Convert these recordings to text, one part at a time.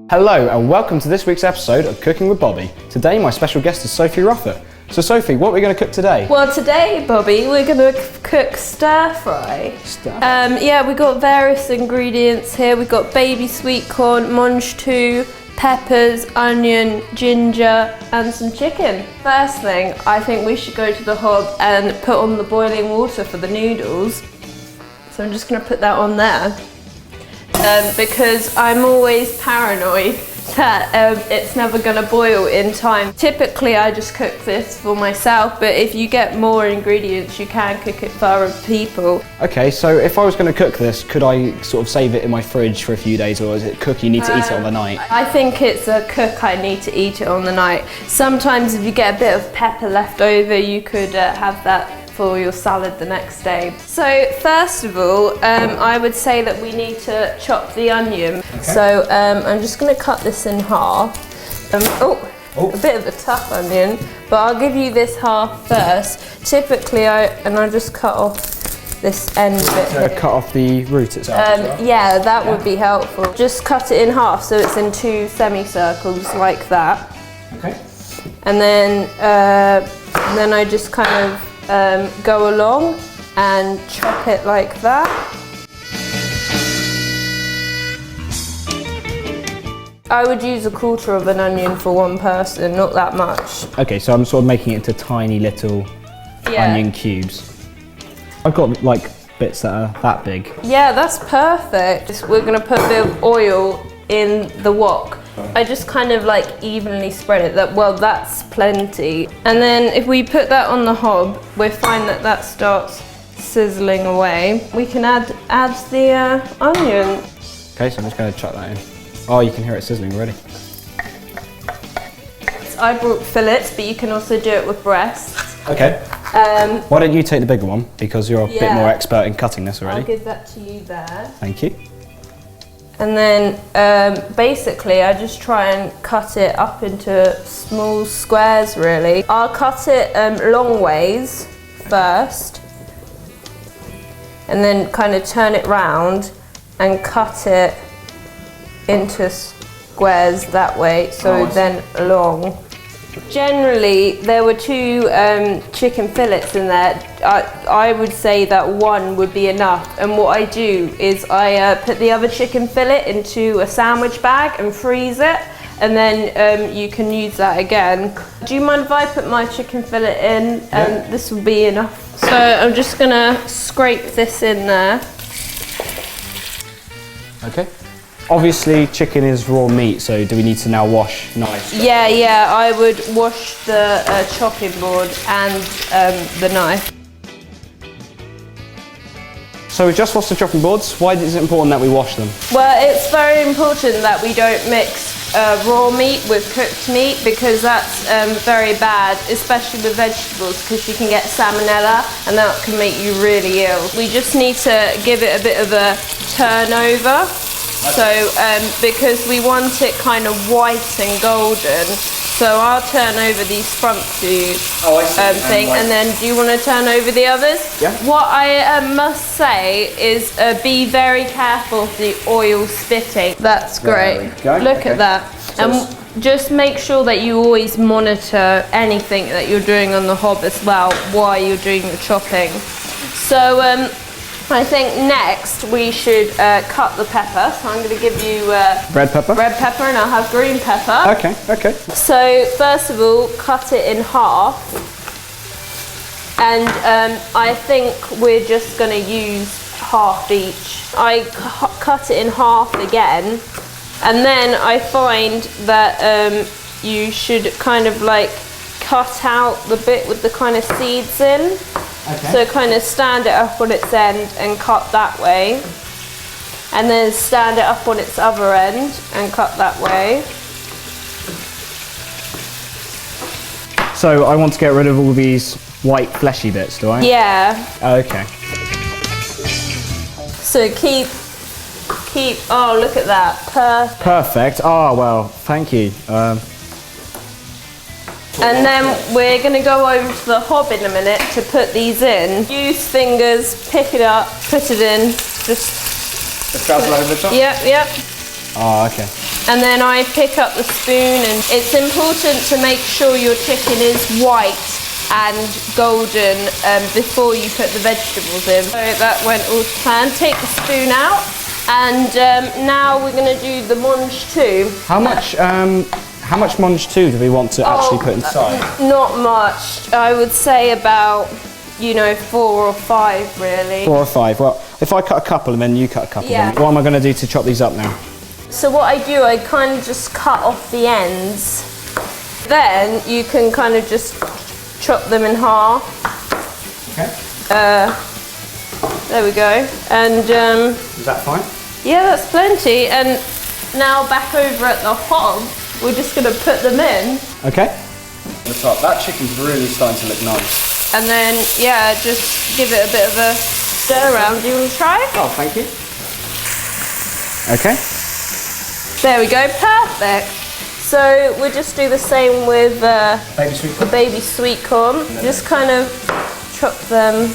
Hello and welcome to this week's episode of Cooking with Bobby. Today my special guest is Sophie Ruffett. So Sophie, what are we going to cook today? Well today, Bobby, we're going to cook stir fry. Yeah, we've got various ingredients here. We've got baby sweet corn, mange tout, peppers, onion, ginger and some chicken. First thing, I think we should go to the hob and put on the boiling water for the noodles. So I'm just going to put that on there. Because I'm always paranoid that it's never going to boil in time. Typically I just cook this for myself, but if you get more ingredients you can cook it for other people. Okay, so if I was going to cook this, could I sort of save it in my fridge for a few days, or is it cook you need to eat it on the night? I think it's a cook I need to eat it on the night. Sometimes if you get a bit of pepper left over you could have that for your salad the next day. So first of all, I would say that we need to chop the onion. Okay. So I'm just going to cut this in half. A bit of a tough onion, but I'll give you this half first. Typically I just cut off this end bit here. Cut off the root itself? Yeah, that would be helpful. Just cut it in half so it's in two semicircles like that. Okay. And then I just kind of go along and chop it like that. I would use 1/4 of an onion for one person, not that much. Okay, so I'm sort of making it into tiny little onion cubes. I've got like bits that are that big. Yeah, that's perfect. We're going to put a bit of oil in the wok. I just kind of like evenly spread it. That's plenty. And then if we put that on the hob, we find that starts sizzling away. We can add the onion. Okay, so I'm just going to chuck that in. Oh, you can hear it sizzling already. I brought fillets, but you can also do it with breasts. Okay. Why don't you take the bigger one, because you're a bit more expert in cutting this already. I'll give that to you there. Thank you. And then basically I just try and cut it up into small squares really. I'll cut it long ways first and then kind of turn it round and cut it into squares that way, so then long. Generally there were 2 chicken fillets in there. I would say that 1 would be enough, and what I do is I put the other chicken fillet into a sandwich bag and freeze it, and then you can use that again. Do you mind if I put my chicken fillet in? And this will be enough. So I'm just gonna scrape this in there. Okay. Obviously chicken is raw meat, so do we need to now wash knives? Yeah, I would wash the chopping board and the knife. So we just washed the chopping boards. Why is it important that we wash them? Well, it's very important that we don't mix raw meat with cooked meat, because that's very bad, especially with vegetables, because you can get salmonella and that can make you really ill. We just need to give it a bit of a turnover. So, because we want it kind of white and golden, so I'll turn over these front 2 thing, and then do you want to turn over the others? Yeah. What I must say is be very careful of the oil spitting. That's great. Look at that. And just make sure that you always monitor anything that you're doing on the hob as well while you're doing the chopping. So, I think next we should cut the pepper. So I'm going to give you red pepper, and I'll have green pepper. Okay. So first of all, cut it in half, and I think we're just going to use half each. I cut it in half again, and then I find that you should kind of like cut out the bit with the kind of seeds in. Okay. So kind of stand it up on its end and cut that way, and then stand it up on its other end and cut that way. So I want to get rid of all these white fleshy bits, do I? Yeah. Okay. So keep, oh look at that, perfect. Oh well, thank you. And then we're going to go over to the hob in a minute to put these in. Use fingers, pick it up, put it in, just... The travel over the top? Yep. Oh, okay. And then I pick up the spoon, and it's important to make sure your chicken is white and golden before you put the vegetables in. So that went all to plan. Take the spoon out, and now we're going to do the mange too. How much mange too do we want to actually put inside? Not much. I would say about, you know, 4 or 5 really. 4 or 5. Well, if I cut a couple and then you cut a couple, then what am I going to do to chop these up now? So what I do, I kind of just cut off the ends. Then you can kind of just chop them in half. Okay. There we go. And is that fine? yeah, that's plenty. And now back over at the hob, we're just going to put them in. Okay. The top. That chicken's really starting to look nice. And then, yeah, just give it a bit of a stir around. Do you want to try? Oh, thank you. Okay. There we go, perfect. So we'll just do the same with Baby sweet corn. the baby sweet corn. Just kind of chop them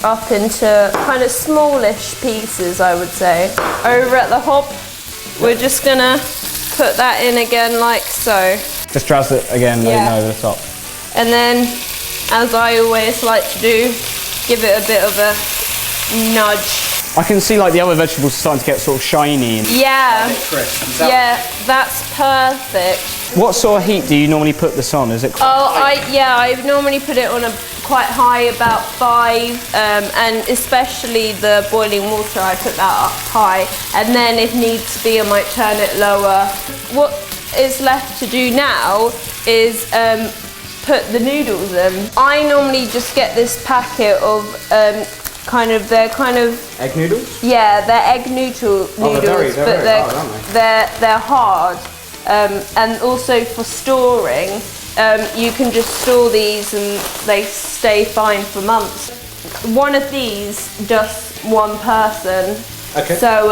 up into kind of smallish pieces, I would say. Over at the hob, we're just gonna put that in again like so. Just dress it again over the top. And then, as I always like to do, give it a bit of a nudge. I can see like the other vegetables starting to get sort of shiny. And Yeah, crisp. yeah, that's perfect. What sort of heat do you normally put this on? Is it quite I normally put it on a quite high, about 5, and especially the boiling water, I put that up high, and then if needs be, I might turn it lower. What is left to do now is put the noodles in. I normally just get this packet of they're kind of egg noodles? Yeah, they're egg noodles, they're very hard, aren't they? they're hard. And also for storing, you can just store these and they stay fine for months. One of these, just one person. Okay. So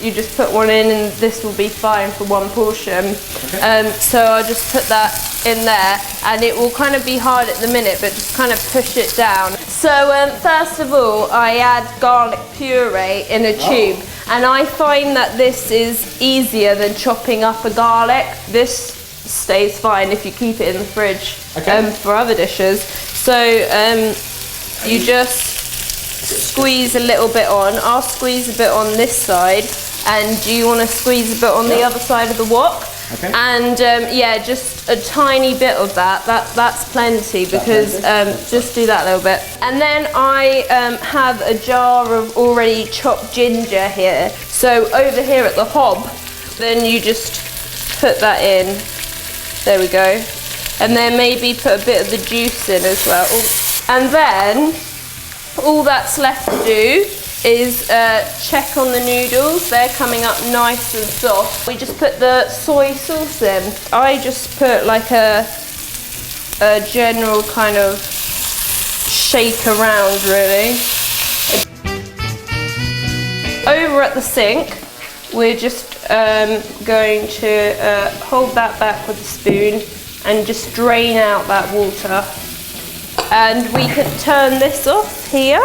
you just put one in and this will be fine for one portion. Okay. So I'll just put that in there, and it will kind of be hard at the minute, but just kind of push it down. So first of all, I add garlic puree in a tube, and I find that this is easier than chopping up a garlic. This stays fine if you keep it in the fridge for other dishes. So you just squeeze a little bit on. I'll squeeze a bit on this side, and do you want to squeeze a bit on the other side of the wok? Okay. And yeah, just a tiny bit of that's plenty, because just do that a little bit. And then I have a jar of already chopped ginger here. So over here at the hob, then you just put that in. There we go. And then maybe put a bit of the juice in as well. And then all that's left to do is check on the noodles. They're coming up nice and soft. We just put the soy sauce in. I just put like a general kind of shake around, really. Over at the sink, we're just going to hold that back with a spoon and just drain out that water. And we can turn this off here.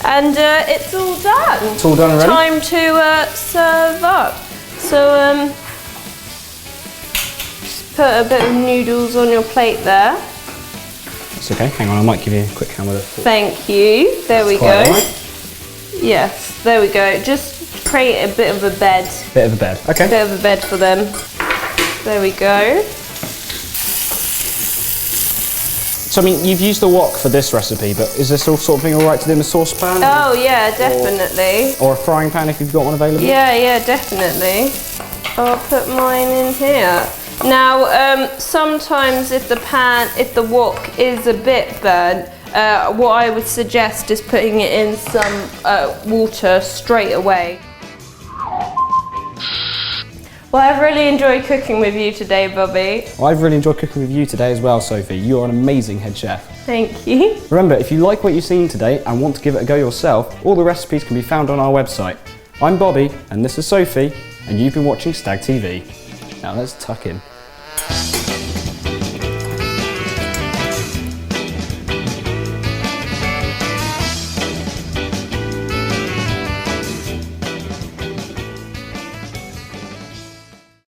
And it's all done. It's all done already? Time to serve up. So just put a bit of noodles on your plate there. It's okay, hang on, I might give you a quick hand with it. Thank you. There we go. Right. Yes, there we go. Just create a bit of a bed. Bit of a bed, okay. Bit of a bed for them. There we go. So I mean, you've used the wok for this recipe, but is this all sort of thing all right to do in a saucepan? Oh yeah, definitely. Or a frying pan if you've got one available? Yeah, definitely. I'll put mine in here. Now, sometimes if the wok is a bit burnt, what I would suggest is putting it in some water straight away. Well, I've really enjoyed cooking with you today, Bobby. I've really enjoyed cooking with you today as well, Sophie. You're an amazing head chef. Thank you. Remember, if you like what you've seen today and want to give it a go yourself, all the recipes can be found on our website. I'm Bobby, and this is Sophie, and you've been watching StagTV. Now let's tuck in.